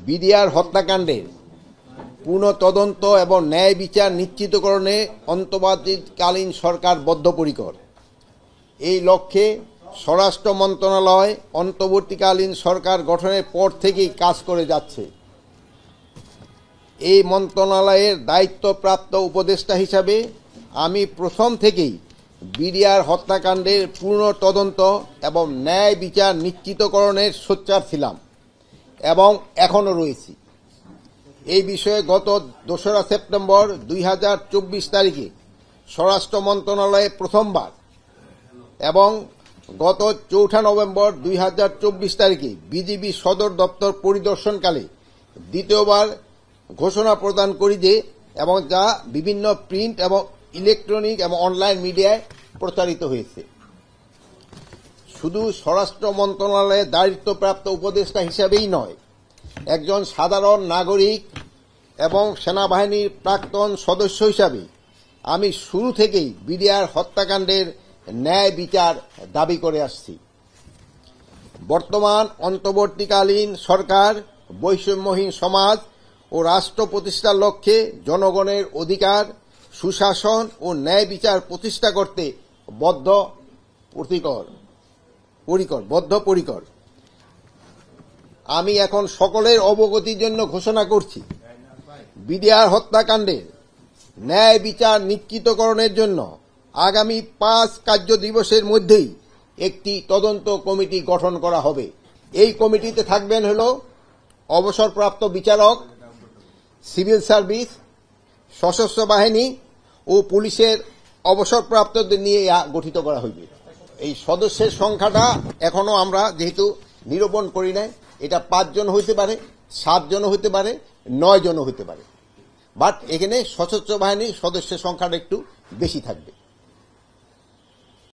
BDR হত্যাকাণ্ডের পূর্ণ তদন্ত এবং ন্যায় বিচার নিশ্চিতকরণে অন্তর্বর্তীকালীন সরকার বদ্ধপরিকর। এই লক্ষ্যে স্বরাষ্ট্র মন্ত্রণালয় অন্তর্বর্তীকালীন সরকার গঠনের পর থেকেই কাজ করে যাচ্ছে। এই মন্ত্রণালয়ের দায়িত্বপ্রাপ্ত উপদেষ্টা হিসাবে আমি প্রথম থেকেই বিডিআর হত্যাকাণ্ডের পূর্ণ তদন্ত এবং ন্যায় বিচার নিশ্চিতকরণের সোচ্চার ছিলাম এবং এখনও রয়েছি। এই বিষয়ে গত 2রা সেপ্টেম্বর 2024 তারিখে স্বরাষ্ট্র মন্ত্রণালয়ে প্রথমবার এবং গত 4 নভেম্বর 2024 তারিখে বিজিবি সদর দপ্তর পরিদর্শনকালে দ্বিতীয়বার ঘোষণা প্রদান করি যে এবং যা বিভিন্ন প্রিন্ট এবং ইলেকট্রনিক এবং অনলাইন মিডিয়ায় প্রচারিত হয়েছে। শুধু স্বরাষ্ট্র মন্ত্রণালয়ের দায়িত্বপ্রাপ্ত উপদেষ্টা হিসেবেই নয়, একজন সাধারণ নাগরিক এবং সেনাবাহিনীর প্রাক্তন সদস্য হিসাবে আমি শুরু থেকেই বিডিআর হত্যাকাণ্ডের ন্যায় বিচার দাবি করে আসছি। বর্তমান অন্তর্বর্তীকালীন সরকার বৈষম্যহীন সমাজ ও রাষ্ট্র প্রতিষ্ঠার লক্ষ্যে জনগণের অধিকার, সুশাসন ও ন্যায় বিচার প্রতিষ্ঠা করতে বদ্ধপরিকর। আমি এখন সকলের অবগতির জন্য ঘোষণা করছি, বিডিআর হত্যাকাণ্ডের ন্যায় বিচার নিশ্চিতকরণের জন্য আগামী 5 কার্য দিবসের মধ্যেই একটি তদন্ত কমিটি গঠন করা হবে। এই কমিটিতে থাকবেন অবসরপ্রাপ্ত বিচারক, সিভিল সার্ভিস, সশস্ত্র বাহিনী ও পুলিশের অবসরপ্রাপ্তদের নিয়ে গঠিত করা হইবে। এই সদস্যের সংখ্যাটা এখনো আমরা যেহেতু নিরূপণ করি নাই, এটা 5 জন হইতে পারে, 7 জন হইতে পারে, 9 জন হইতে পারে, বাট এখানে সশস্ত্র বাহিনীর সদস্যের সংখ্যাটা একটু বেশি থাকবে।